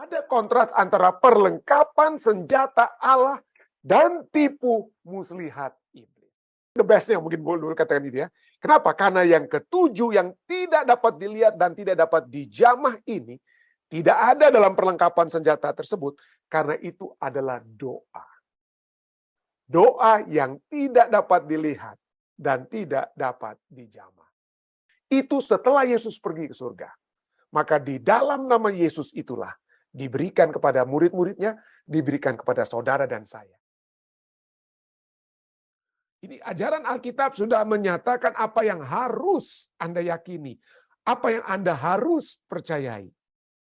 Ada kontras antara perlengkapan senjata Allah dan tipu muslihat iblis. The best-nya mungkin dulu katakan itu ya. Kenapa? Karena yang ketujuh yang tidak dapat dilihat dan tidak dapat dijamah ini tidak ada dalam perlengkapan senjata tersebut. Karena itu adalah doa. Doa yang tidak dapat dilihat dan tidak dapat dijamah. Itu setelah Yesus pergi ke surga. Maka di dalam nama Yesus itulah diberikan kepada murid-muridnya, diberikan kepada saudara dan saya. Ini ajaran Alkitab sudah menyatakan apa yang harus Anda yakini, apa yang Anda harus percayai.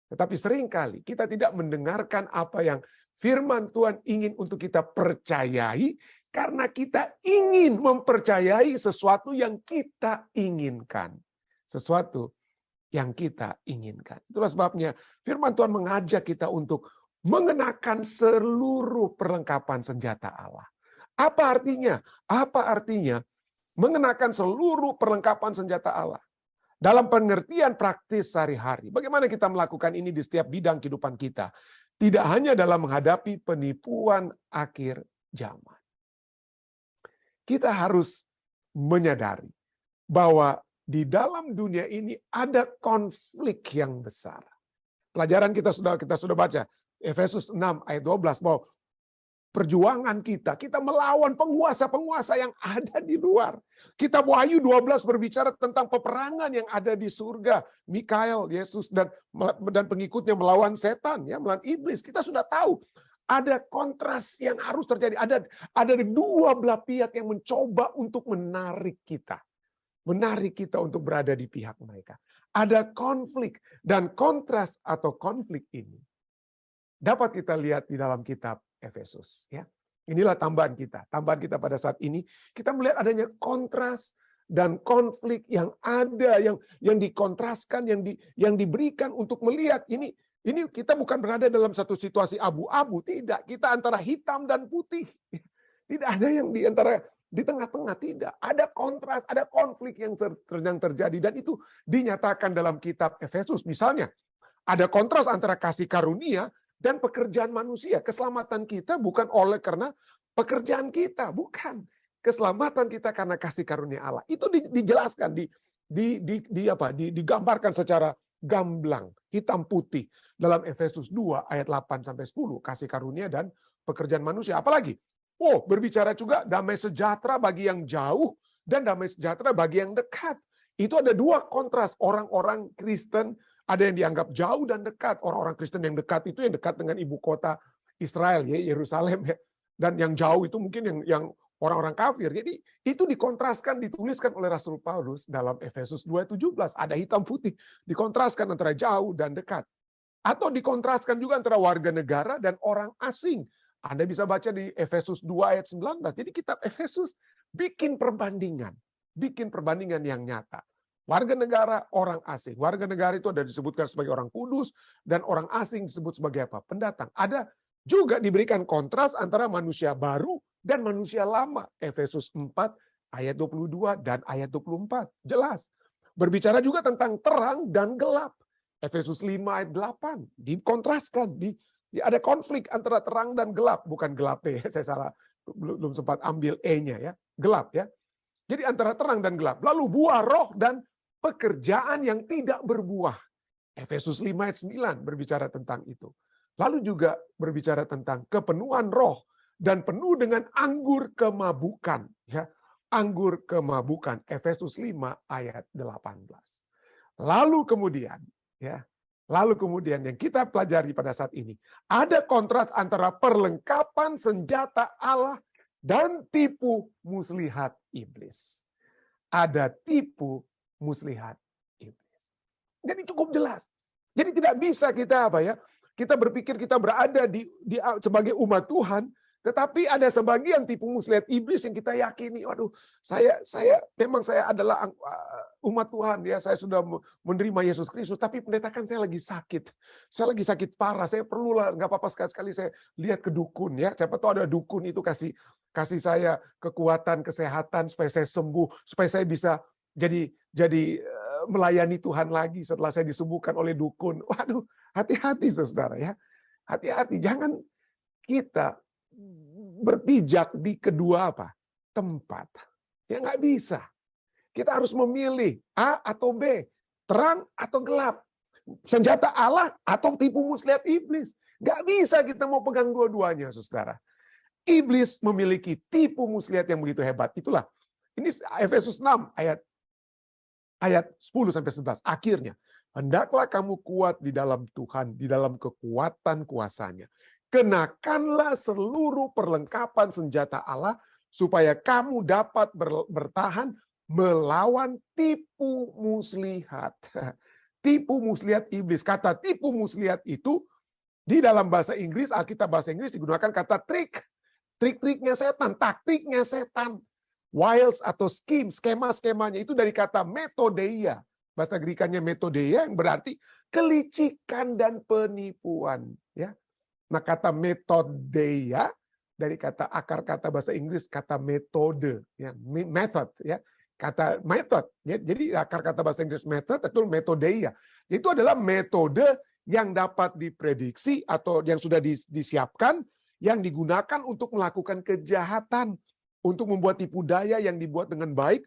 Tetapi seringkali kita tidak mendengarkan apa yang firman Tuhan ingin untuk kita percayai, karena kita ingin mempercayai sesuatu yang kita inginkan. Sesuatu yang kita inginkan. Itulah sebabnya firman Tuhan mengajak kita untuk mengenakan seluruh perlengkapan senjata Allah. Apa artinya? Apa artinya mengenakan seluruh perlengkapan senjata Allah? Dalam pengertian praktis sehari-hari. Bagaimana kita melakukan ini di setiap bidang kehidupan kita? Tidak hanya dalam menghadapi penipuan akhir zaman. Kita harus menyadari bahwa di dalam dunia ini ada konflik yang besar. Pelajaran kita sudah baca Efesus 6 ayat 12 bahwa perjuangan kita melawan penguasa-penguasa yang ada di luar. Kitab Wahyu 12 berbicara tentang peperangan yang ada di surga. Mikael, Yesus dan pengikutnya melawan setan, ya, melawan iblis. Kita sudah tahu ada kontras yang harus terjadi. Ada dua belah pihak yang mencoba untuk menarik kita untuk berada di pihak mereka. Ada konflik dan kontras atau konflik ini dapat kita lihat di dalam kitab Efesus. Ya, inilah tambahan kita pada saat ini. Kita melihat adanya kontras dan konflik yang ada, yang dikontraskan, yang diberikan untuk melihat ini kita bukan berada dalam satu situasi abu-abu, tidak. Kita antara hitam dan putih. Tidak ada yang di tengah-tengah, tidak. Ada kontras, ada konflik yang terjadi. Dan itu dinyatakan dalam kitab Efesus. Misalnya, ada kontras antara kasih karunia dan pekerjaan manusia. Keselamatan kita bukan karena pekerjaan kita. Bukan. Keselamatan kita karena kasih karunia Allah. Itu dijelaskan, digambarkan secara gamblang, hitam putih. Dalam Efesus 2 ayat 8-10. Kasih karunia dan pekerjaan manusia. Apalagi? Berbicara juga damai sejahtera bagi yang jauh dan damai sejahtera bagi yang dekat. Itu ada dua kontras. Orang-orang Kristen ada yang dianggap jauh dan dekat. Orang-orang Kristen yang dekat itu yang dekat dengan ibu kota Israel, ya, Yerusalem. Ya. Dan yang jauh itu mungkin yang orang-orang kafir. Jadi itu dikontraskan, dituliskan oleh Rasul Paulus dalam Efesus 2:17. Ada hitam putih. Dikontraskan antara jauh dan dekat. Atau dikontraskan juga antara warga negara dan orang asing. Anda bisa baca di Efesus 2 ayat 19. Jadi kitab Efesus bikin perbandingan yang nyata. Warga negara, orang asing. Warga negara itu ada disebutkan sebagai orang kudus dan orang asing disebut sebagai apa? Pendatang. Ada juga diberikan kontras antara manusia baru dan manusia lama. Efesus 4 ayat 22 dan ayat 24. Jelas. Berbicara juga tentang terang dan gelap. Efesus 5 ayat 8 dikontraskan, ada konflik antara terang dan gelap. Bukan gelap ya, saya salah. Belum sempat ambil E-nya ya. Gelap ya. Jadi antara terang dan gelap. Lalu buah roh dan pekerjaan yang tidak berbuah. Efesus 5 ayat 9 berbicara tentang itu. Lalu juga berbicara tentang kepenuhan roh dan penuh dengan anggur kemabukan. Ya. Anggur kemabukan. Efesus 5 ayat 18. Lalu kemudian yang kita pelajari pada saat ini, ada kontras antara perlengkapan senjata Allah dan tipu muslihat iblis. Ada tipu muslihat iblis. Jadi cukup jelas. Jadi tidak bisa kita kita berpikir kita berada sebagai umat Tuhan, tetapi ada sebagian tipu muslihat iblis yang kita yakini, waduh, saya adalah umat Tuhan, ya, saya sudah menerima Yesus Kristus, tapi pendeta kan saya lagi sakit. Saya lagi sakit parah, saya perlulah, nggak apa-apa sekali-sekali saya lihat ke dukun, ya. Siapa tahu ada dukun itu kasih saya kekuatan, kesehatan supaya saya sembuh, supaya saya bisa jadi melayani Tuhan lagi setelah saya disembuhkan oleh dukun. Waduh, hati-hati saudara, ya. Hati-hati, jangan kita berpijak di kedua tempat. Ya nggak bisa. Kita harus memilih A atau B, terang atau gelap, senjata Allah atau tipu muslihat iblis. Nggak bisa kita mau pegang dua-duanya, saudara. Iblis memiliki tipu muslihat yang begitu hebat. Itulah, ini Efesus 6 ayat 10-11. Akhirnya, hendaklah kamu kuat di dalam Tuhan, di dalam kekuatan kuasanya. Kenakanlah seluruh perlengkapan senjata Allah, supaya kamu dapat bertahan melawan tipu muslihat. Tipu muslihat iblis. Kata tipu muslihat itu, di dalam bahasa Inggris, Alkitab bahasa Inggris digunakan kata trik. Trik-triknya setan, taktiknya setan. Wiles atau scheme, skema-skemanya itu dari kata metodeia. Bahasa Greek-nya metodeia yang berarti kelicikan dan penipuan. Ya. Nah, kata metodeia dari kata akar kata bahasa Inggris kata metode, ya, method, ya, kata method. Ya. Jadi akar kata bahasa Inggris method itu metodeia. Itu adalah metode yang dapat diprediksi atau yang sudah disiapkan, yang digunakan untuk melakukan kejahatan, untuk membuat tipu daya yang dibuat dengan baik.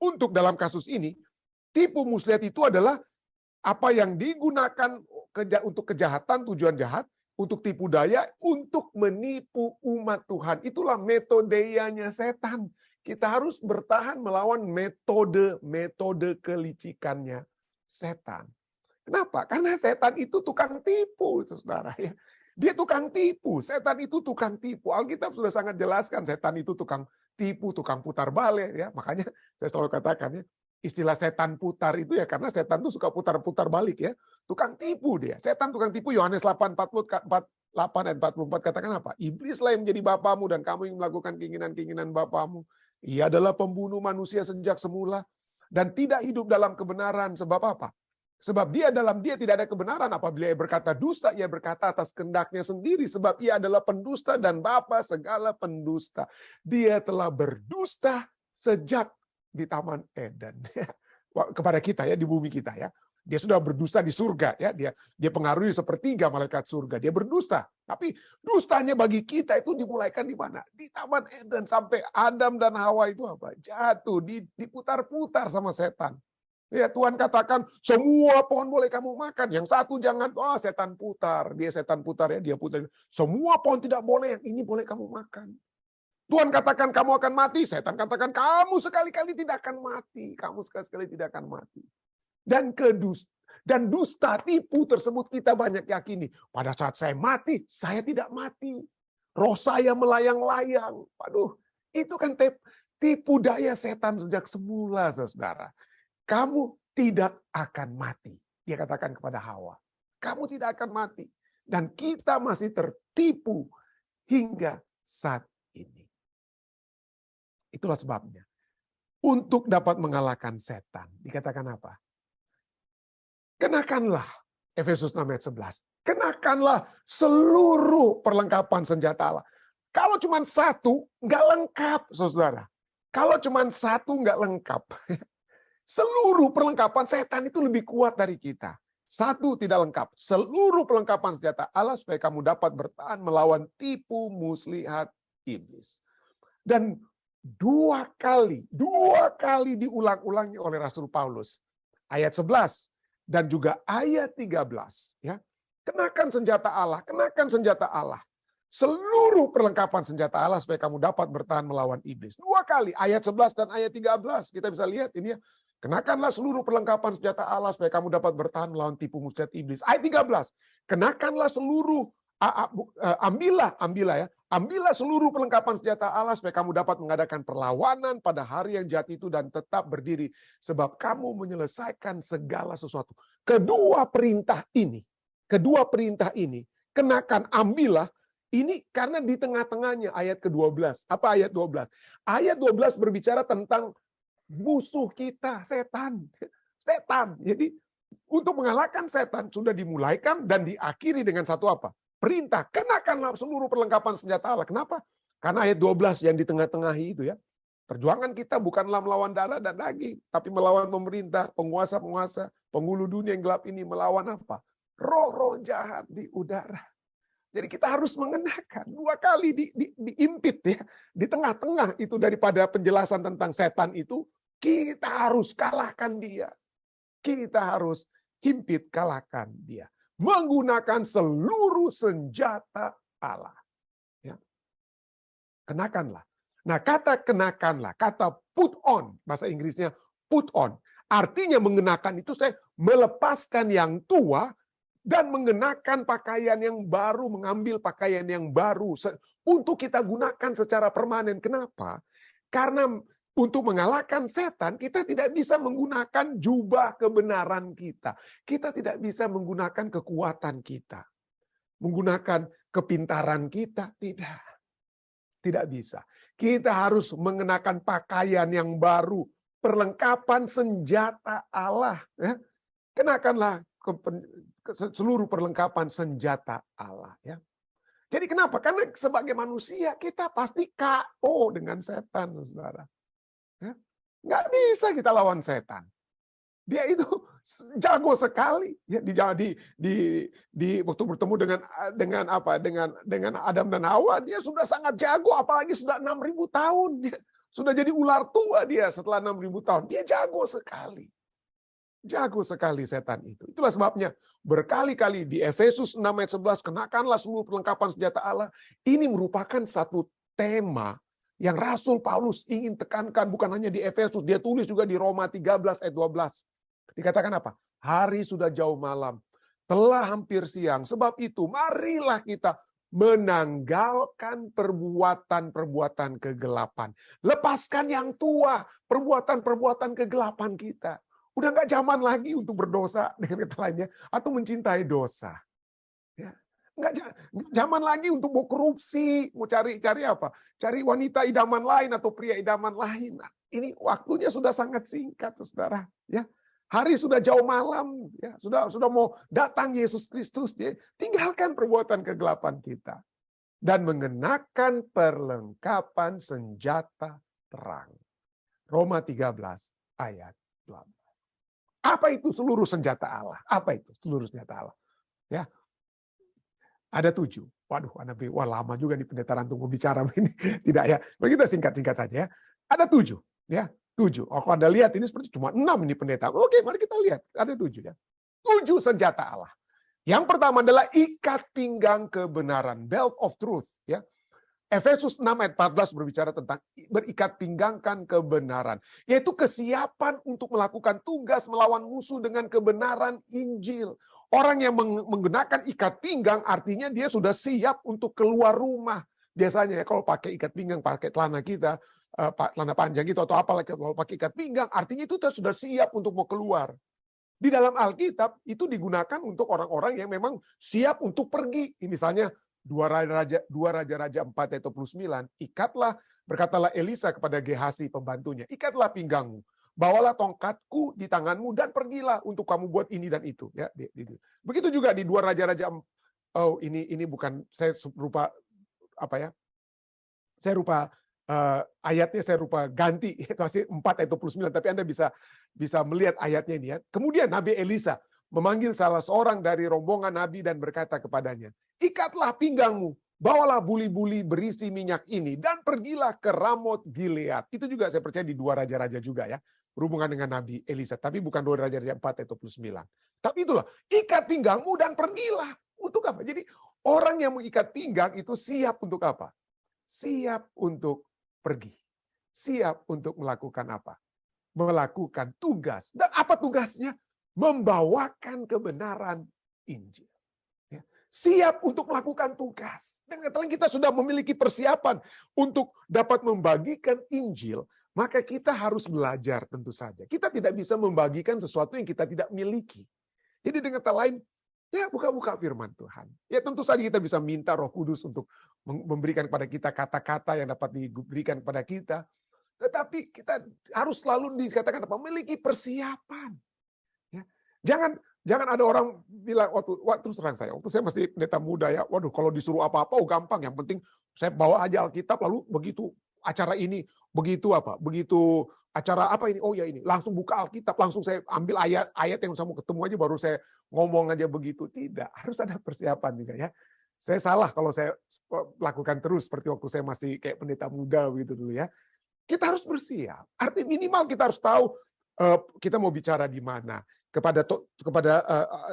Untuk dalam kasus ini, tipu muslihat itu adalah apa yang digunakan untuk kejahatan, tujuan jahat, untuk tipu daya, untuk menipu umat Tuhan. Itulah metodenya setan. Kita harus bertahan melawan metode kelicikannya setan. Kenapa? Karena setan itu tukang tipu, saudara. Dia tukang tipu. Setan itu tukang tipu. Alkitab sudah sangat jelaskan setan itu tukang tipu, tukang putar balik. Ya, makanya saya selalu katakan ya, istilah setan putar itu ya karena setan itu suka putar-putar balik ya. Tukang tipu dia. Setan tukang tipu. Yohanes 8:48 ayat 44 katakan apa? Iblislah yang menjadi bapamu dan kamu yang melakukan keinginan-keinginan bapamu. Ia adalah pembunuh manusia sejak semula dan tidak hidup dalam kebenaran. Sebab apa? Sebab dalam dia tidak ada kebenaran. Apabila ia berkata dusta, ia berkata atas kehendaknya sendiri. Sebab ia adalah pendusta dan bapa segala pendusta. Dia telah berdusta sejak di Taman Eden. Kepada kita ya, di bumi kita ya. Dia sudah berdusta di surga ya. Dia pengaruhi sepertiga malaikat surga. Dia berdusta. Tapi dustanya bagi kita itu dimulaikan di mana? Di Taman Eden. Sampai Adam dan Hawa itu apa? Jatuh, diputar-putar sama setan. Ya, Tuhan katakan semua pohon boleh kamu makan, yang satu jangan. Oh, setan putar, dia setan putar ya, dia putar. Semua pohon tidak boleh, yang ini boleh kamu makan. Tuhan katakan kamu akan mati, setan katakan kamu sekali-kali tidak akan mati, kamu sekali-kali tidak akan mati. Dan dusta tipu tersebut kita banyak yakini. Pada saat saya mati, saya tidak mati. Roh saya melayang-layang. Waduh, itu kan tipu daya setan sejak semula, saudara. Kamu tidak akan mati. Dia katakan kepada Hawa. Kamu tidak akan mati. Dan kita masih tertipu hingga saat ini. Itulah sebabnya. Untuk dapat mengalahkan setan. Dikatakan apa? Kenakanlah. Efesus 6 ayat 11. Kenakanlah seluruh perlengkapan senjata Allah. Kalau cuma satu, nggak lengkap, saudara. Kalau cuma satu, nggak lengkap. Seluruh perlengkapan setan itu lebih kuat dari kita. Satu tidak lengkap. Seluruh perlengkapan senjata Allah supaya kamu dapat bertahan melawan tipu muslihat iblis. Dan dua kali diulang-ulangi oleh Rasul Paulus. Ayat 11 dan juga ayat 13. Ya. Kenakan senjata Allah, kenakan senjata Allah. Seluruh perlengkapan senjata Allah supaya kamu dapat bertahan melawan iblis. Dua kali, ayat 11 dan ayat 13. Kita bisa lihat ini ya. Kenakanlah seluruh perlengkapan senjata Allah supaya kamu dapat bertahan melawan tipu muslihat iblis. Ayat 13. Kenakanlah seluruh ambillah seluruh perlengkapan senjata Allah supaya kamu dapat mengadakan perlawanan pada hari yang jahat itu dan tetap berdiri sebab kamu menyelesaikan segala sesuatu. Kedua perintah ini, kenakan, ambillah. Ini karena di tengah-tengahnya ayat ke-12. Apa ayat 12? Ayat 12 berbicara tentang musuh kita, setan. Setan. Jadi untuk mengalahkan setan sudah dimulaikan dan diakhiri dengan satu apa? Perintah. Kenakanlah seluruh perlengkapan senjata Allah. Kenapa? Karena ayat 12 yang di tengah-tengahi itu ya. Perjuangan kita bukanlah melawan darah dan daging, tapi melawan pemerintah, penguasa-penguasa, penghulu dunia yang gelap ini, melawan apa? Roh-roh jahat di udara. Jadi kita harus mengenakan 2 kali diimpit ya, di tengah-tengah itu daripada penjelasan tentang setan itu, kita harus kalahkan dia. Kita harus himpit kalahkan dia. Menggunakan seluruh senjata Allah. Ya. Kenakanlah. Nah, kata kenakanlah, kata put on, bahasa Inggrisnya put on. Artinya mengenakan itu saya melepaskan yang tua dan mengenakan pakaian yang baru, mengambil pakaian yang baru untuk kita gunakan secara permanen. Kenapa? Karena untuk mengalahkan setan, kita tidak bisa menggunakan jubah kebenaran kita. Kita tidak bisa menggunakan kekuatan kita. Menggunakan kepintaran kita, tidak. Tidak bisa. Kita harus mengenakan pakaian yang baru, perlengkapan senjata Allah. Ya. Kenakanlah seluruh perlengkapan senjata Allah. Ya. Jadi kenapa? Karena sebagai manusia kita pasti KO dengan setan, saudara. Ya. Nggak bisa kita lawan setan. Dia itu jago sekali. Ya, di waktu bertemu dengan Adam dan Hawa, dia sudah sangat jago, apalagi sudah 6.000 tahun. Dia sudah jadi ular tua dia setelah 6.000 tahun. Dia jago sekali. Jago sekali setan itu. Itulah sebabnya berkali-kali di Efesus 6 ayat 11, kenakanlah seluruh perlengkapan senjata Allah. Ini merupakan satu tema yang Rasul Paulus ingin tekankan, bukan hanya di Efesus, dia tulis juga di Roma 13 ayat 12. Dikatakan apa? Hari sudah jauh malam, telah hampir siang. Sebab itu marilah kita menanggalkan perbuatan-perbuatan kegelapan. Lepaskan yang tua, perbuatan-perbuatan kegelapan kita. Udah nggak zaman lagi untuk berdosa dengan kata lainnya, atau mencintai dosa. Ya. Nggak zaman lagi untuk mau korupsi, mau cari apa? Cari wanita idaman lain atau pria idaman lain. Nah, ini waktunya sudah sangat singkat, saudara. Ya. Hari sudah jauh malam, ya, sudah mau datang Yesus Kristus. Dia tinggalkan perbuatan kegelapan kita dan mengenakan perlengkapan senjata terang. Roma 13 ayat 12. Apa itu seluruh senjata Allah? Apa itu seluruh senjata Allah? Ya, ada 7. Waduh, wah lama juga nih pendeta Rantung membicara ini. Tidak ya, mari kita singkat-singkat saja ya. Ada 7, ya. 7. Oh, kalau Anda lihat ini seperti cuma 6 ini pendeta. Oke, mari kita lihat. Ada 7 ya. 7 senjata Allah. Yang pertama adalah ikat pinggang kebenaran, belt of truth. Ya. Efesus 6 ayat 14 berbicara tentang berikat pinggangkan kebenaran. Yaitu kesiapan untuk melakukan tugas melawan musuh dengan kebenaran Injil. Orang yang menggunakan ikat pinggang artinya dia sudah siap untuk keluar rumah. Biasanya ya kalau pakai ikat pinggang, pakai celana kita, celana panjang gitu atau apalah, kalau pakai ikat pinggang artinya itu sudah siap untuk mau keluar. Di dalam Alkitab itu digunakan untuk orang-orang yang memang siap untuk pergi. Misalnya 2 Raja-Raja 4 ayat 29, ikatlah, berkatalah Elisa kepada Gehasi pembantunya, ikatlah pinggangmu, bawalah tongkatku di tanganmu dan pergilah untuk kamu buat ini dan itu. Ya, begitu juga di 2 Raja-Raja, oh ini bukan, saya rupa apa ya? Saya rupa ayatnya saya rupa ganti, itu masih 4 ayat 29, tapi Anda bisa melihat ayatnya ini ya. Kemudian Nabi Elisa memanggil salah seorang dari rombongan Nabi dan berkata kepadanya, ikatlah pinggangmu, bawalah buli-buli berisi minyak ini, dan pergilah ke Ramot Gilead. Itu juga saya percaya di 2 Raja-Raja juga ya, berhubungan dengan Nabi Elisa. Tapi bukan 2 Raja-Raja 4 ayat 29. Tapi itulah, ikat pinggangmu dan pergilah. Untuk apa? Jadi orang yang mengikat pinggang itu siap untuk apa? Siap untuk pergi. Siap untuk melakukan apa? Melakukan tugas. Dan apa tugasnya? Membawakan kebenaran Injil. Ya. Siap untuk melakukan tugas. Dan ketika kita sudah memiliki persiapan untuk dapat membagikan Injil, maka kita harus belajar tentu saja. Kita tidak bisa membagikan sesuatu yang kita tidak miliki. Jadi dengan kata lain, ya buka-buka firman Tuhan. Ya tentu saja kita bisa minta Roh Kudus untuk memberikan kepada kita kata-kata yang dapat diberikan kepada kita. Tetapi kita harus selalu dikatakan memiliki persiapan. Jangan ada orang bilang waktu terang saya, waktu saya masih pendeta muda ya, waduh kalau disuruh apa-apa gampang, yang penting saya bawa aja Alkitab, lalu begitu acara ini, begitu acara apa ini, oh ya ini, langsung buka Alkitab, langsung saya ambil ayat yang saya mau ketemu aja baru saya ngomong aja begitu. Tidak, harus ada persiapan juga ya. Saya salah kalau saya lakukan terus seperti waktu saya masih kayak pendeta muda begitu dulu ya. Kita harus bersiap. Arti minimal kita harus tahu kita mau bicara di mana, kepada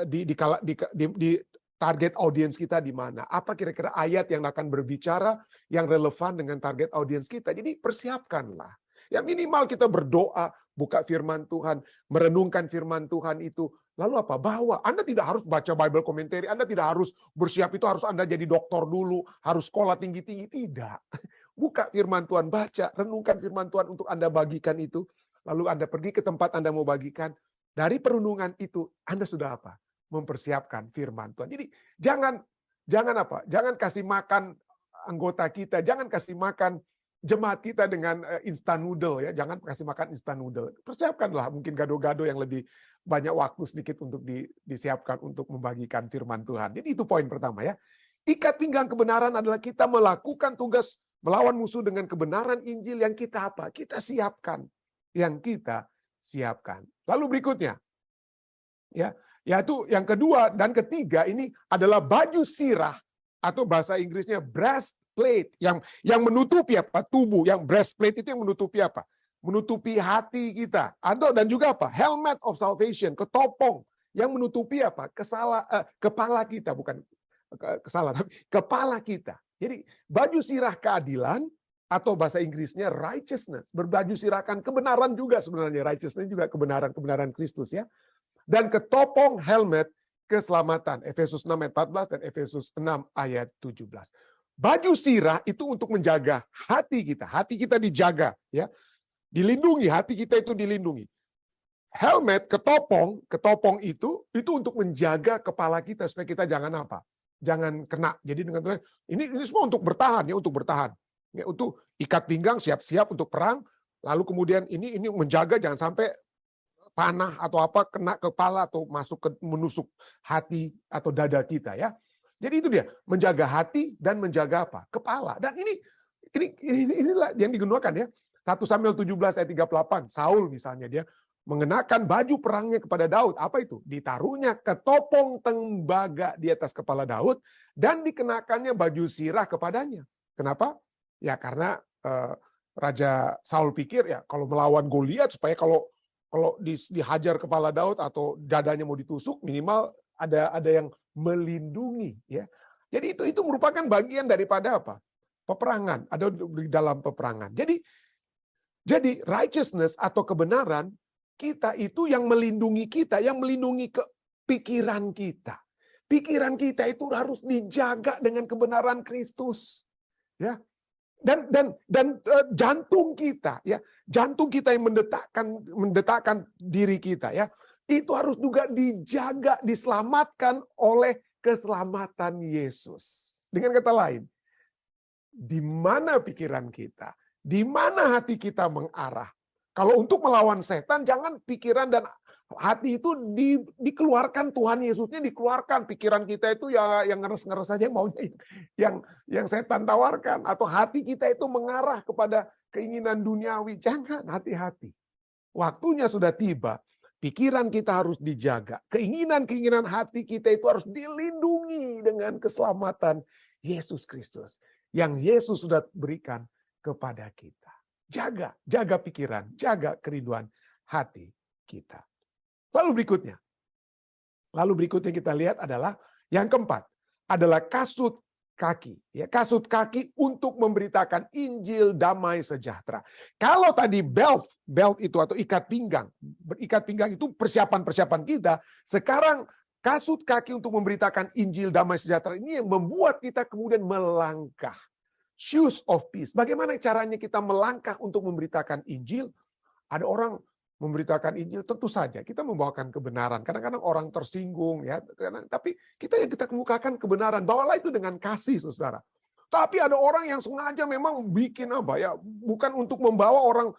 di target audiens kita di mana. Apa kira-kira ayat yang akan berbicara yang relevan dengan target audiens kita. Jadi persiapkanlah. Ya minimal kita berdoa, buka firman Tuhan, merenungkan firman Tuhan itu. Lalu apa? Bahwa Anda tidak harus baca Bible commentary, Anda tidak harus bersiap itu harus Anda jadi doktor dulu, harus sekolah tinggi-tinggi. Tidak. Buka firman Tuhan, baca, renungkan firman Tuhan untuk Anda bagikan itu. Lalu Anda pergi ke tempat Anda mau bagikan. Dari perenungan itu, Anda sudah apa? Mempersiapkan firman Tuhan. Jadi jangan apa? Jangan kasih makan anggota kita, jangan kasih makan jemaat kita dengan instant noodle ya, jangan kasih makan instant noodle. Persiapkanlah mungkin gado-gado yang lebih banyak waktu sedikit untuk disiapkan untuk membagikan firman Tuhan. Jadi itu poin pertama ya. Ikat pinggang kebenaran adalah kita melakukan tugas melawan musuh dengan kebenaran Injil yang kita apa? Kita siapkan. Yang kita siapkan. Lalu berikutnya ya, yaitu yang kedua dan ketiga ini adalah baju sirah atau bahasa Inggrisnya breastplate yang menutupi apa? Tubuh. Yang breastplate itu yang menutupi apa? Menutupi hati kita. Dan juga apa? Helmet of salvation, ketopong yang menutupi apa? Kepala kita, bukan tapi kepala kita. Jadi baju sirah keadilan atau bahasa Inggrisnya righteousness, berbaju sirahkan kebenaran juga sebenarnya, righteousness juga kebenaran Kristus ya. Dan ketopong helmet keselamatan, Efesus 6 ayat 14 dan Efesus 6 ayat 17. Baju sirah itu untuk menjaga hati kita dijaga ya. Dilindungi, hati kita itu dilindungi. Helmet, ketopong itu untuk menjaga kepala kita supaya kita jangan apa? Jangan kena. Jadi dengan ini semua untuk bertahan ya, untuk bertahan. Ya, untuk ikat pinggang, siap-siap untuk perang. Lalu kemudian ini menjaga jangan sampai panah atau apa kena kepala atau menusuk hati atau dada kita ya. Jadi itu dia, menjaga hati dan menjaga apa? Kepala. Dan inilah yang digunakan ya. 1 Samuel 17 ayat 38. Saul misalnya dia mengenakan baju perangnya kepada Daud. Apa itu? Ditaruhnya ketopong tembaga di atas kepala Daud dan dikenakannya baju sirah kepadanya. Kenapa? Ya karena Raja Saul pikir ya kalau melawan Goliat supaya kalau dihajar kepala Daud atau dadanya mau ditusuk minimal ada yang melindungi ya. Jadi itu merupakan bagian daripada apa? Peperangan, ada di dalam peperangan. Jadi righteousness atau kebenaran kita itu yang melindungi kita, yang melindungi pikiran kita. Pikiran kita itu harus dijaga dengan kebenaran Kristus. Ya. Dan jantung kita ya, jantung kita yang mendetakkan diri kita ya, itu harus juga dijaga, diselamatkan oleh keselamatan Yesus. Dengan kata lain, di mana pikiran kita, di mana hati kita mengarah. Kalau untuk melawan setan, jangan pikiran dan hati itu dikeluarkan, Tuhan Yesusnya dikeluarkan. Pikiran kita itu ya yang ngeres-ngeres saja maunya yang setan tawarkan. Atau hati kita itu mengarah kepada keinginan duniawi. Jangan, hati-hati. Waktunya sudah tiba. Pikiran kita harus dijaga. Keinginan hati kita itu harus dilindungi dengan keselamatan Yesus Kristus. Yang Yesus sudah berikan kepada kita. Jaga pikiran, jaga kerinduan hati kita. Lalu berikutnya kita lihat adalah yang keempat, adalah kasut kaki. Ya, kasut kaki untuk memberitakan Injil damai sejahtera. Kalau tadi belt itu atau ikat pinggang itu persiapan kita. Sekarang kasut kaki untuk memberitakan Injil damai sejahtera ini yang membuat kita kemudian melangkah. Shoes of peace. Bagaimana caranya kita melangkah untuk memberitakan Injil? Ada orang memberitakan Injil, tentu saja kita membawakan kebenaran. Kadang-kadang orang tersinggung ya, tapi kita kemukakan kebenaran. Bawalah itu dengan kasih, Saudara. Tapi ada orang yang sengaja memang bikin apa ya, bukan untuk membawa orang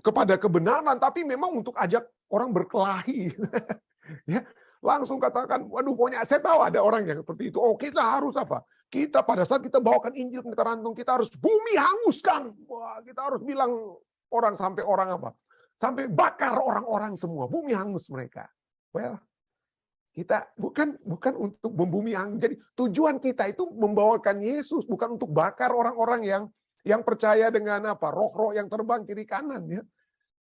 kepada kebenaran, tapi memang untuk ajak orang berkelahi. Ya, langsung katakan, waduh pokoknya saya tahu ada orang yang seperti itu. Oh, kita harus apa? Kita pada saat kita bawakan Injil ke rantung, kita harus bumi hanguskan. Wah, kita harus bilang sampai orang apa? Sampai bakar orang-orang semua, bumi hangus mereka. Well, Kita bukan untuk membumi angin. Jadi tujuan kita itu membawakan Yesus, bukan untuk bakar orang-orang yang percaya dengan apa roh-roh yang terbang kiri kanan ya.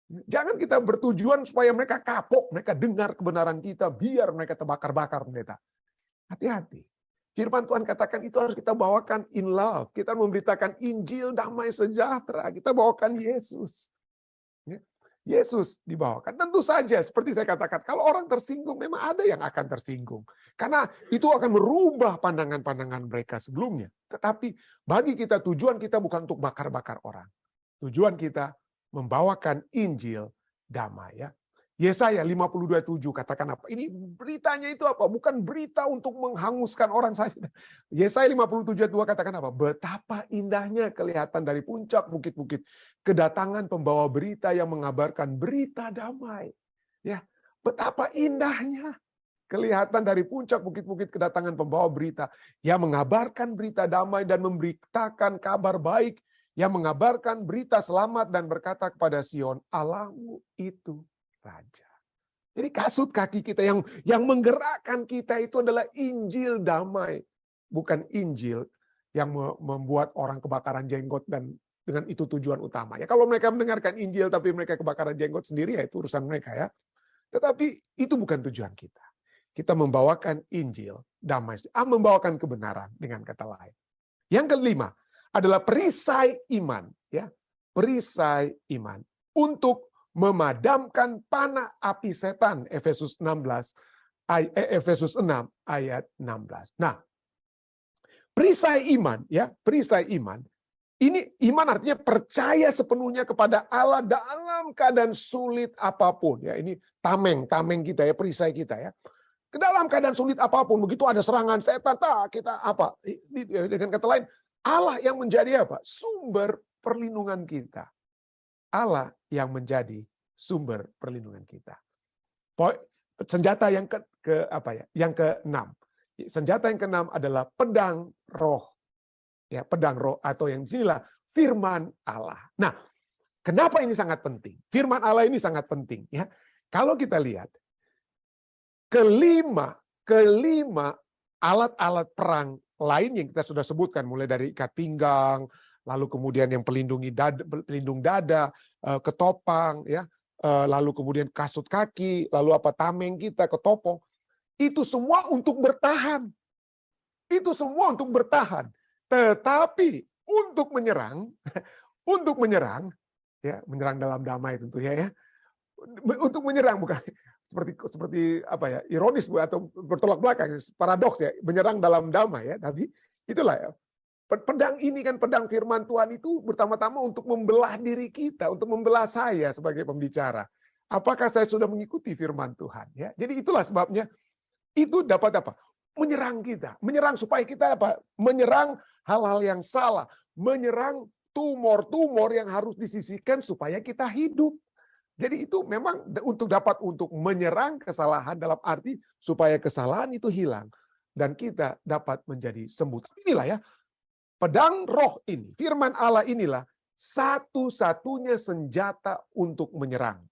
Jangan kita bertujuan supaya mereka kapok, mereka dengar kebenaran kita, biar mereka terbakar-bakar mereka. Hati-hati. Firman Tuhan katakan itu harus kita bawakan in love. Kita memberitakan Injil damai sejahtera. Kita bawakan Yesus. Ya. Yesus dibawakan. Tentu saja seperti saya katakan, kalau orang tersinggung memang ada yang akan tersinggung. Karena itu akan merubah pandangan-pandangan mereka sebelumnya. Tetapi bagi kita tujuan kita bukan untuk bakar-bakar orang. Tujuan kita membawakan Injil damai ya. Yesaya 52:7 katakan apa? Ini beritanya itu apa? Bukan berita untuk menghanguskan orang saja. Yesaya 57:2 katakan apa? Betapa indahnya kelihatan dari puncak bukit-bukit kedatangan pembawa berita yang mengabarkan berita damai. Ya, betapa indahnya kelihatan dari puncak bukit-bukit kedatangan pembawa berita yang mengabarkan berita damai dan memberitakan kabar baik, yang mengabarkan berita selamat dan berkata kepada Sion, Allahmu itu Raja. Jadi kasut kaki kita yang menggerakkan kita itu adalah Injil damai. Bukan Injil yang membuat orang kebakaran jenggot dan dengan itu tujuan utama. Ya, kalau mereka mendengarkan Injil tapi mereka kebakaran jenggot sendiri ya itu urusan mereka ya. Tetapi itu bukan tujuan kita. Kita membawakan Injil damai, membawakan kebenaran dengan kata lain. Yang kelima adalah perisai iman ya. Perisai iman untuk memadamkan panah api setan. Efesus 6 ayat 16. Nah, perisai iman ya, perisai iman. Ini iman artinya percaya sepenuhnya kepada Allah dalam keadaan sulit apapun ya. Ini tameng kita ya, perisai kita ya. Ke dalam keadaan sulit apapun, begitu ada serangan setan, kita apa? Dengan kata lain, Allah yang menjadi apa? Sumber perlindungan kita. Allah yang menjadi sumber perlindungan kita. Senjata yang Yang keenam. Senjata yang keenam adalah pedang roh. Ya, pedang roh atau yang disinilah firman Allah. Nah, kenapa ini sangat penting? Firman Allah ini sangat penting ya. Kalau kita lihat kelima alat-alat perang lain yang kita sudah sebutkan, mulai dari ikat pinggang, lalu kemudian yang pelindung dada, ketopang, ya, lalu kemudian kasut kaki, lalu tameng kita, ketopong, itu semua untuk bertahan. Itu semua untuk bertahan. Tetapi untuk menyerang, ya, menyerang dalam damai tentunya ya. Untuk menyerang bukan seperti ironis atau bertolak belakang, paradoks ya, menyerang dalam damai ya. Tapi itulah ya. Pedang ini kan pedang firman Tuhan itu pertama-tama untuk membelah diri kita, untuk membelah saya sebagai pembicara. Apakah saya sudah mengikuti firman Tuhan ya? Jadi itulah sebabnya itu dapat apa? Menyerang kita, menyerang supaya kita menyerang hal-hal yang salah, menyerang tumor-tumor yang harus disisihkan supaya kita hidup. Jadi itu memang untuk menyerang kesalahan dalam arti supaya kesalahan itu hilang dan kita dapat menjadi sembuh. Inilah ya, pedang roh ini, firman Allah inilah satu-satunya senjata untuk menyerang.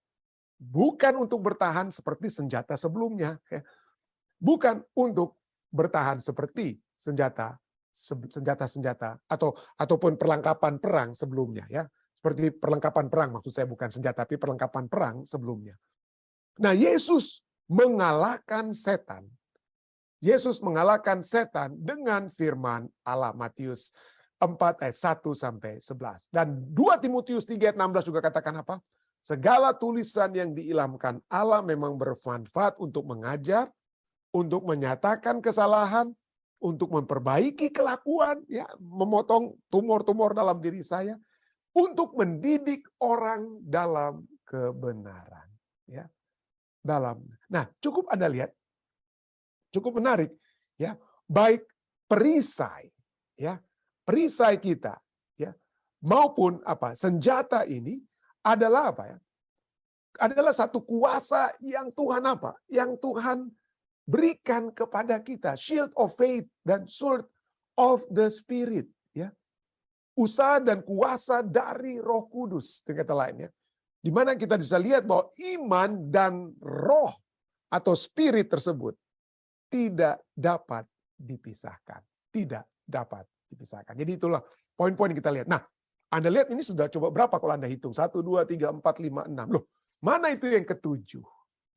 Bukan untuk bertahan seperti senjata sebelumnya. Bukan untuk bertahan seperti senjata ataupun perlengkapan perang sebelumnya ya. Seperti perlengkapan perang, maksud saya bukan senjata tapi perlengkapan perang sebelumnya. Nah, Yesus mengalahkan setan. Yesus mengalahkan setan dengan firman Allah, Matius 4 ayat 1 sampai 11. Dan 2 Timotius 3 ayat 16 juga katakan apa? Segala tulisan yang diilhamkan Allah memang bermanfaat untuk mengajar, untuk menyatakan kesalahan, untuk memperbaiki kelakuan, ya, memotong tumor-tumor dalam diri saya, untuk mendidik orang dalam kebenaran, ya. Nah, cukup Anda lihat, cukup menarik, ya. Baik perisai, ya, perisai kita, ya, maupun senjata ini adalah ya? Adalah satu kuasa yang Tuhan Yang Tuhan berikan kepada kita, shield of faith dan sword of the spirit, ya. Usaha dan kuasa dari Roh Kudus, dengan kata lainnya. Di mana kita bisa lihat bahwa iman dan roh atau spirit tersebut tidak dapat dipisahkan. Tidak dapat dipisahkan. Jadi itulah poin-poin yang kita lihat. Nah, Anda lihat ini sudah coba berapa kalau Anda hitung? 1, 2, 3, 4, 5, 6. Loh, mana itu yang ketujuh?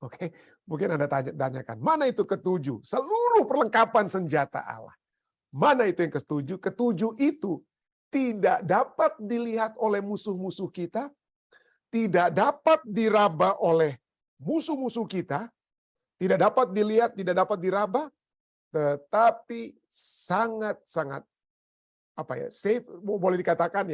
Oke, mungkin Anda tanyakan, mana itu ketujuh? Seluruh perlengkapan senjata Allah. Mana itu yang ketujuh? Ketujuh itu tidak dapat dilihat oleh musuh-musuh kita, tidak dapat diraba oleh musuh-musuh kita, tidak dapat dilihat, tidak dapat diraba, tetapi sangat-sangat save, boleh dikatakan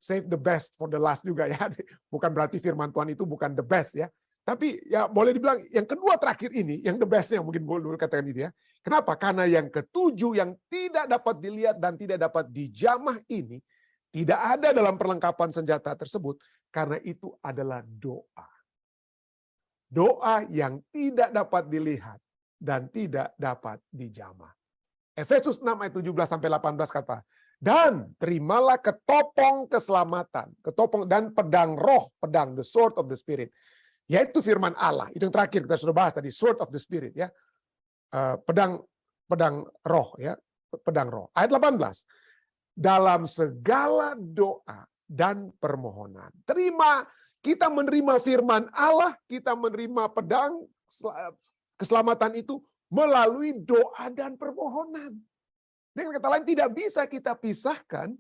save the best for the last juga ya. Bukan berarti firman Tuhan itu bukan the best ya. Tapi ya boleh dibilang yang kedua terakhir ini, yang the bestnya mungkin boleh katakan itu ya. Kenapa? Karena yang ketujuh yang tidak dapat dilihat dan tidak dapat dijamah ini, tidak ada dalam perlengkapan senjata tersebut, karena itu adalah doa. Doa yang tidak dapat dilihat dan tidak dapat dijamah. Efesus 6 ayat 17-18 kata, dan terimalah ketopong keselamatan, ketopong dan pedang roh, pedang, the sword of the spirit, yaitu firman Allah. Itu yang terakhir kita sudah bahas tadi, sword of the spirit ya. Pedang roh ya, pedang roh. Ayat 18. Dalam segala doa dan permohonan. Kita menerima firman Allah, kita menerima pedang keselamatan itu melalui doa dan permohonan. Dengan kata lain, tidak bisa kita pisahkan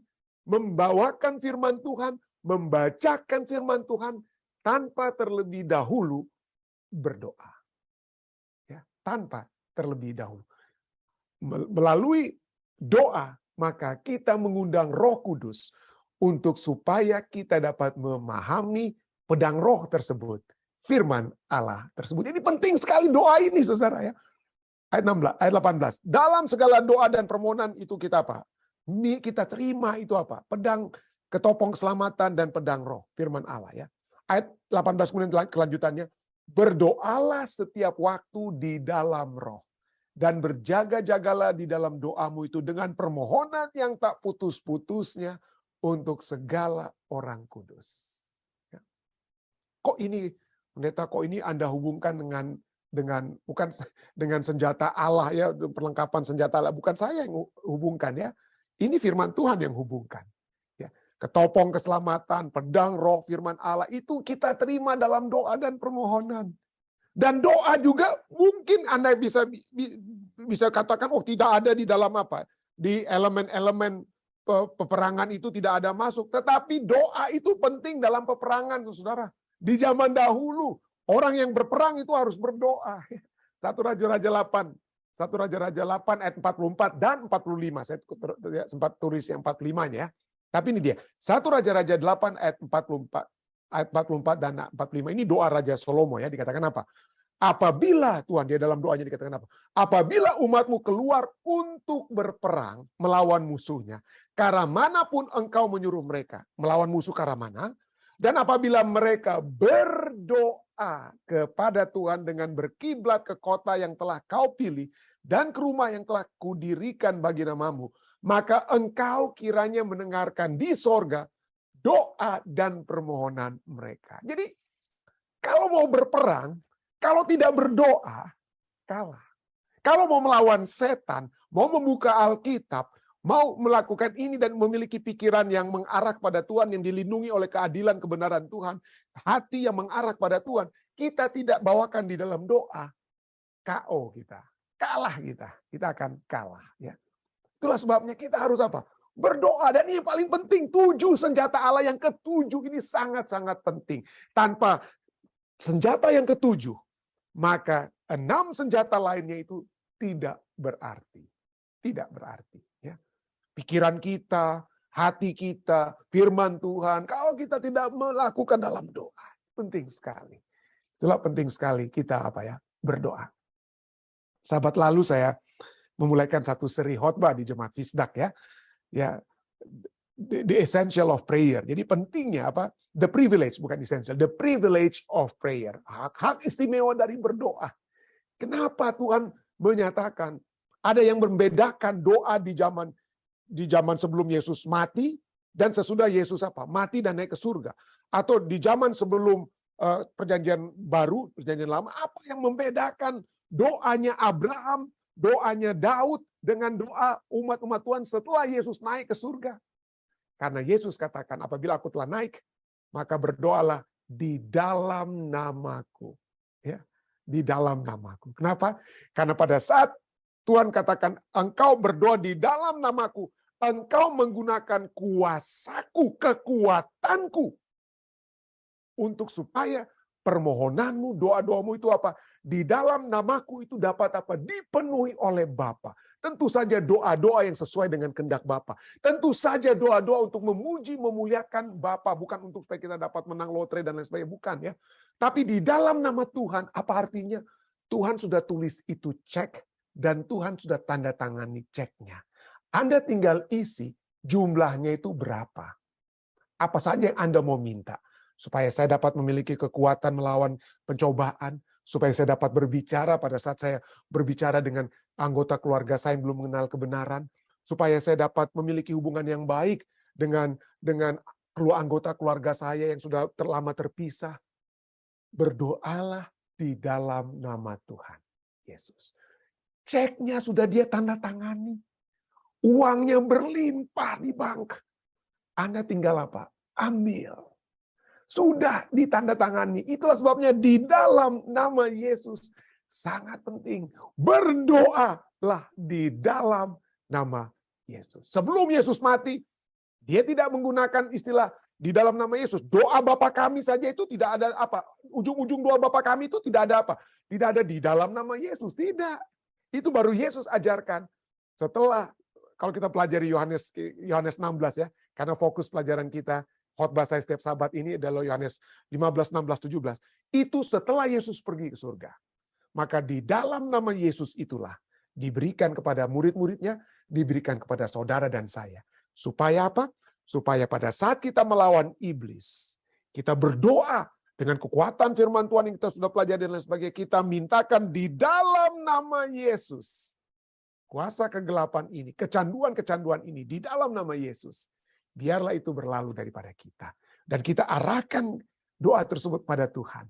membawakan firman Tuhan, membacakan firman Tuhan tanpa terlebih dahulu berdoa. Ya, tanpa terlebih dahulu. Melalui doa, maka kita mengundang Roh Kudus untuk supaya kita dapat memahami pedang roh tersebut, firman Allah tersebut. Ini penting sekali doa ini, saudara ya. Ayat 18. Dalam segala doa dan permohonan itu kita apa? Kita terima itu apa? Pedang ketopong keselamatan dan pedang roh, firman Allah ya. Ayat 18 kemudian kelanjutannya, berdoalah setiap waktu di dalam roh, dan berjaga-jagalah di dalam doamu itu dengan permohonan yang tak putus-putusnya untuk segala orang kudus. Ya. Kok ini, pendeta, kok ini Anda hubungkan bukan dengan senjata Allah ya, perlengkapan senjata Allah, bukan saya yang hubungkan ya. Ini firman Tuhan yang hubungkan. Ketopong keselamatan, pedang roh, firman Allah, itu kita terima dalam doa dan permohonan. Dan doa juga mungkin Anda bisa katakan, oh tidak ada di dalam apa? Di elemen-elemen peperangan itu tidak ada masuk. Tetapi doa itu penting dalam peperangan, saudara. Di zaman dahulu, orang yang berperang itu harus berdoa. 1 Raja-Raja 8. 1 Raja-Raja 8 ayat 44 dan 45. Saya sempat tulis yang 45-nya ya. Tapi ini dia, 1 Raja-Raja 8 ayat 44 dan 45. Ini doa Raja Salomo ya, dikatakan apa? Apabila, Tuhan dia dalam doanya dikatakan apa? Apabila umatmu keluar untuk berperang melawan musuhnya, ke arah manapun engkau menyuruh mereka, melawan musuh ke arah mana, dan apabila mereka berdoa kepada Tuhan dengan berkiblat ke kota yang telah kau pilih, dan ke rumah yang telah kudirikan bagi namamu, maka engkau kiranya mendengarkan di sorga doa dan permohonan mereka. Jadi kalau mau berperang, kalau tidak berdoa, kalah. Kalau mau melawan setan, mau membuka Alkitab, mau melakukan ini dan memiliki pikiran yang mengarah kepada Tuhan, yang dilindungi oleh keadilan kebenaran Tuhan, hati yang mengarah kepada Tuhan, kita tidak bawakan di dalam doa, KO kita, kalah kita akan kalah ya. Itulah sebabnya kita harus apa? Berdoa. Dan ini paling penting, 7 senjata Allah yang ketujuh ini sangat-sangat penting. Tanpa senjata yang ketujuh, maka 6 senjata lainnya itu tidak berarti. Tidak berarti. Ya. Pikiran kita, hati kita, firman Tuhan, kalau kita tidak melakukan dalam doa, penting sekali. Itulah penting sekali kita berdoa. Sahabat, lalu saya memulaikan satu seri khotbah di Jemaat Fisdak ya. Ya, the essential of prayer. Jadi pentingnya apa? The privilege, bukan essential, the privilege of prayer. Hak istimewa dari berdoa. Kenapa Tuhan menyatakan ada yang membedakan doa di zaman sebelum Yesus mati dan sesudah Yesus mati dan naik ke surga, atau di zaman sebelum perjanjian baru, perjanjian lama, apa yang membedakan doanya Abraham doanya Daud dengan doa umat-umat Tuhan setelah Yesus naik ke surga. Karena Yesus katakan, apabila aku telah naik, maka berdoalah di dalam namaku. Ya, di dalam namaku. Kenapa? Karena pada saat Tuhan katakan, engkau berdoa di dalam namaku, engkau menggunakan kuasaku, kekuatanku, untuk supaya permohonanmu, doa-doamu itu apa? Di dalam namaku itu dapat apa? Dipenuhi oleh Bapa. Tentu saja doa-doa yang sesuai dengan kehendak Bapa. Tentu saja doa-doa untuk memuji, memuliakan Bapa. Bukan untuk supaya kita dapat menang lotre dan lain sebagainya. Bukan ya. Tapi di dalam nama Tuhan, apa artinya? Tuhan sudah tulis itu cek, dan Tuhan sudah tanda tangani ceknya. Anda tinggal isi jumlahnya itu berapa. Apa saja yang Anda mau minta. Supaya saya dapat memiliki kekuatan melawan pencobaan. Supaya saya dapat berbicara pada saat saya berbicara dengan anggota keluarga saya yang belum mengenal kebenaran. Supaya saya dapat memiliki hubungan yang baik dengan anggota keluarga saya yang sudah lama terpisah. Berdoalah di dalam nama Tuhan Yesus. Ceknya sudah dia tanda tangani. Uangnya berlimpah di bank. Anda tinggal apa? Ambil. Sudah ditandatangani. Itulah sebabnya di dalam nama Yesus sangat penting. Berdoalah di dalam nama Yesus. Sebelum Yesus mati, dia tidak menggunakan istilah di dalam nama Yesus. Doa Bapa kami saja itu tidak ada apa. Ujung-ujung doa Bapa kami itu tidak ada apa. Tidak ada di dalam nama Yesus. Tidak. Itu baru Yesus ajarkan. Setelah, kalau kita pelajari Yohanes 16 ya. Karena fokus pelajaran kita, khotbah saya setiap Sabat ini adalah Yohanes 15, 16, 17. Itu setelah Yesus pergi ke surga. Maka di dalam nama Yesus itulah diberikan kepada murid-muridnya, diberikan kepada saudara dan saya. Supaya apa? Supaya pada saat kita melawan iblis, kita berdoa dengan kekuatan firman Tuhan yang kita sudah pelajari dan lain sebagainya. Kita mintakan di dalam nama Yesus. Kuasa kegelapan ini, kecanduan-kecanduan ini di dalam nama Yesus. Biarlah itu berlalu daripada kita. Dan kita arahkan doa tersebut pada Tuhan.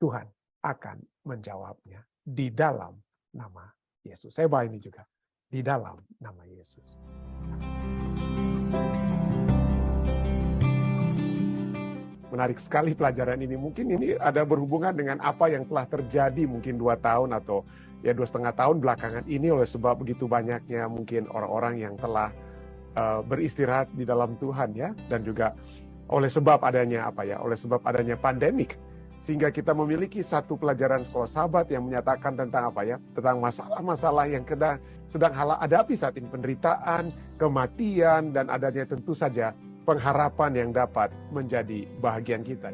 Tuhan akan menjawabnya di dalam nama Yesus. Saya bawa ini juga. Di dalam nama Yesus. Menarik sekali pelajaran ini. Mungkin ini ada berhubungan dengan apa yang telah terjadi mungkin 2 tahun atau ya 2,5 tahun belakangan ini, oleh sebab begitu banyaknya mungkin orang-orang yang telah beristirahat di dalam Tuhan ya, dan juga oleh sebab adanya oleh sebab adanya pandemik, sehingga kita memiliki satu pelajaran sekolah Sabat yang menyatakan tentang tentang masalah-masalah yang sedang hadapi saat ini, penderitaan, kematian, dan adanya tentu saja pengharapan yang dapat menjadi bahagian kita.